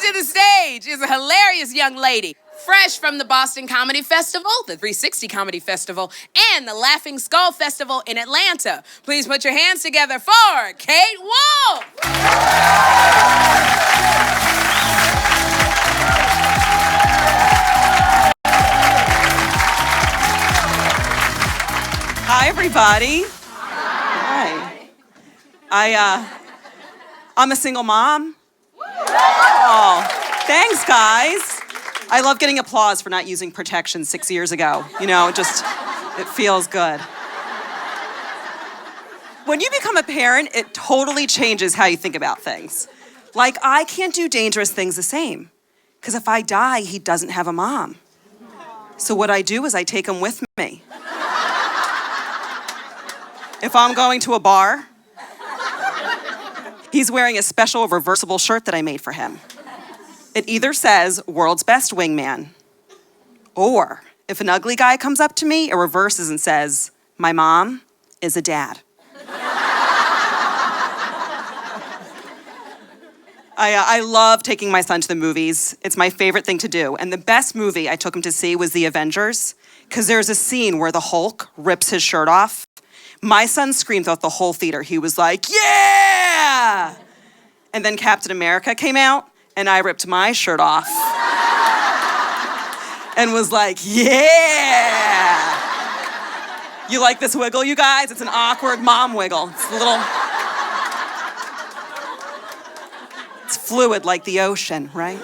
to the stage is a hilarious young lady, fresh from the Boston Comedy Festival, the 360 Comedy Festival, and the Laughing Skull Festival in Atlanta. Please put your hands together for Kate Wolff! Hi, everybody. Hi. I'm a single mom. Oh, thanks, guys. I love getting applause for not using protection 6 years ago. You know, it feels good. When you become a parent, it totally changes how you think about things. Like, I can't do dangerous things the same, because if I die, he doesn't have a mom. So what I do is I take him with me. If I'm going to a bar, he's wearing a special reversible shirt that I made for him. It either says, "World's Best Wingman," or if an ugly guy comes up to me, it reverses and says, "My mom is a dad." I love taking my son to the movies. It's my favorite thing to do. And the best movie I took him to see was The Avengers, because there's a scene where the Hulk rips his shirt off. My son screamed throughout the whole theater. He was like, "Yeah!" And then Captain America came out, and I ripped my shirt off and was like, "Yeah!" You like this wiggle, you guys? It's an awkward mom wiggle. It's fluid like the ocean, right?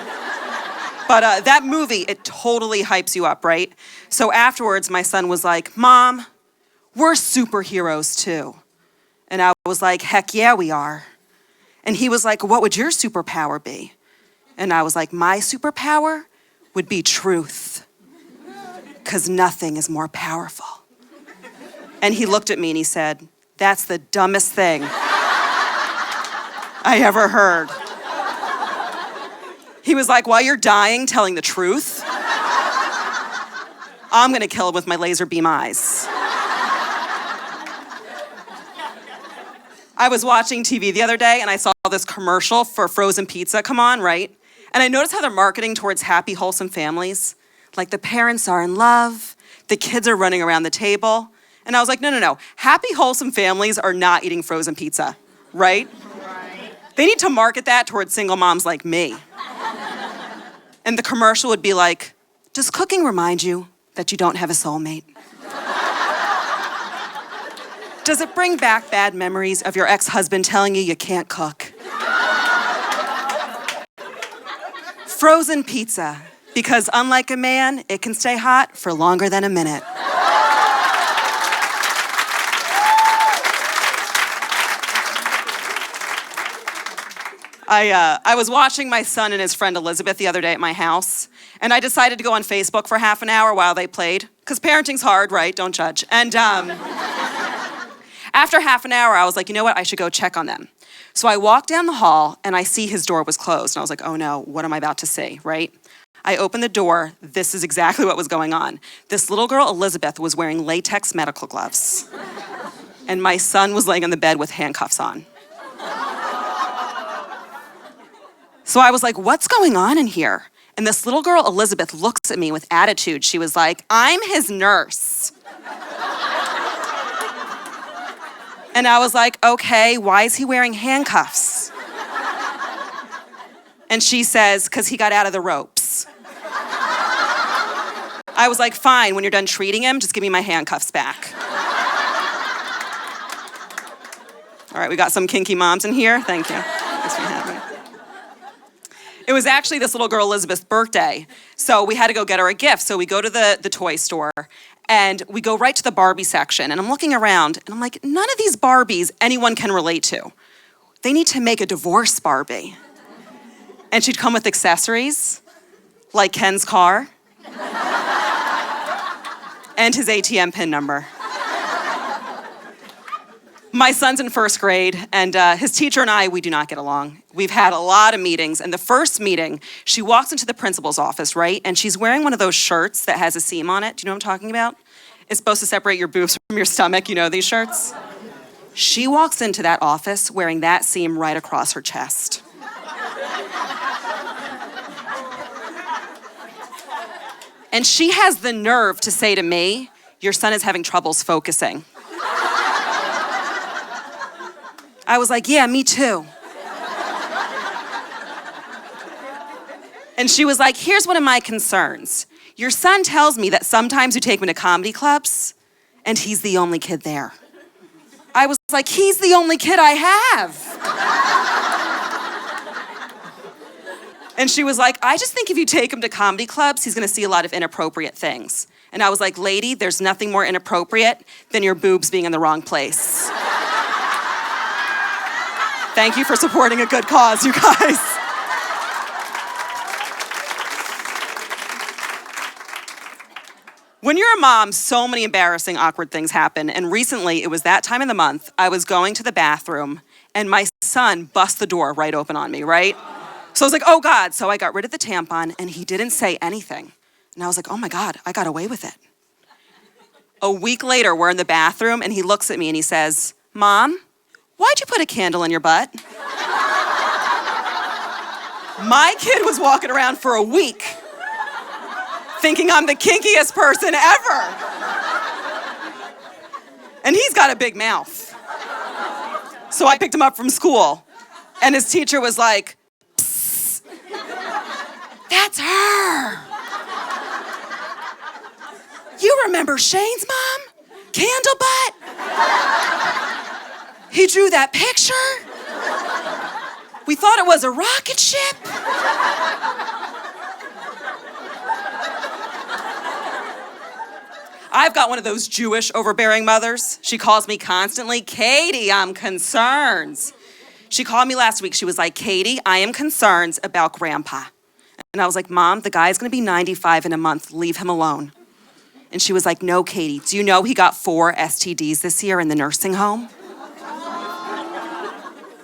But that movie, it totally hypes you up, right? So afterwards, my son was like, "Mom, we're superheroes too." And I was like, "Heck yeah, we are." And he was like, "What would your superpower be?" And I was like, "My superpower would be truth, because nothing is more powerful." And he looked at me and he said, "That's the dumbest thing I ever heard." He was like, "While you're dying telling the truth, I'm gonna kill him with my laser beam eyes." I was watching TV the other day and I saw this commercial for frozen pizza come on, right? And I noticed how they're marketing towards happy, wholesome families. Like the parents are in love, the kids are running around the table. And I was like, no. Happy, wholesome families are not eating frozen pizza, right? They need to market that towards single moms like me. And the commercial would be like, "Does cooking remind you that you don't have a soulmate? Does it bring back bad memories of your ex-husband telling you can't cook?" Frozen pizza, because unlike a man, it can stay hot for longer than a minute. I was watching my son and his friend Elizabeth the other day at my house, and I decided to go on Facebook for half an hour while they played, because parenting's hard, right? Don't judge. And after half an hour, I was like, you know what? I should go check on them. So I walked down the hall and I see his door was closed. And I was like, oh no, what am I about to see, right? I opened the door. This is exactly what was going on. This little girl, Elizabeth, was wearing latex medical gloves. And my son was laying on the bed with handcuffs on. So I was like, what's going on in here? And this little girl, Elizabeth, looks at me with attitude. She was like, "I'm his nurse." And I was like, "Okay, why is he wearing handcuffs?" And she says, "'Cause he got out of the ropes." I was like, "Fine, when you're done treating him, just give me my handcuffs back." All right, we got some kinky moms in here. Thank you. Thanks for having me. It was actually this little girl, Elizabeth's birthday. So we had to go get her a gift. So we go to the toy store and we go right to the Barbie section. And I'm looking around and I'm like, none of these Barbies anyone can relate to. They need to make a divorce Barbie. And she'd come with accessories, like Ken's car and his ATM PIN number. My son's in first grade, and his teacher and I, we do not get along. We've had a lot of meetings, and the first meeting, she walks into the principal's office, right? And she's wearing one of those shirts that has a seam on it. Do you know what I'm talking about? It's supposed to separate your boobs from your stomach, you know these shirts? She walks into that office wearing that seam right across her chest. And she has the nerve to say to me, your son is having troubles focusing. I was like, yeah, me too. And she was like, here's one of my concerns. Your son tells me that sometimes you take him to comedy clubs and he's the only kid there. I was like, he's the only kid I have. And she was like, I just think if you take him to comedy clubs, he's gonna see a lot of inappropriate things. And I was like, lady, there's nothing more inappropriate than your boobs being in the wrong place. Thank you for supporting a good cause, you guys. When you're a mom, so many embarrassing, awkward things happen. And recently, it was that time of the month, I was going to the bathroom and my son bust the door right open on me, right? So I was like, oh God. So I got rid of the tampon and he didn't say anything. And I was like, oh my God, I got away with it. A week later, we're in the bathroom and he looks at me and he says, Mom, why'd you put a candle in your butt? My kid was walking around for a week thinking I'm the kinkiest person ever. And he's got a big mouth. So I picked him up from school, and his teacher was like, psst, that's her. You remember Shane's mom? Candle butt? He drew that picture? We thought it was a rocket ship? I've got one of those Jewish overbearing mothers. She calls me constantly, Katie, I'm concerned. She called me last week. She was like, Katie, I am concerned about Grandpa. And I was like, Mom, the guy's gonna be 95 in a month. Leave him alone. And she was like, no, Katie, do you know he got 4 STDs this year in the nursing home?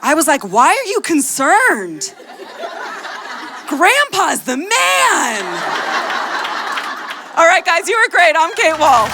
I was like, why are you concerned? Grandpa's the man. All right, guys, you were great. I'm Kate Wolff.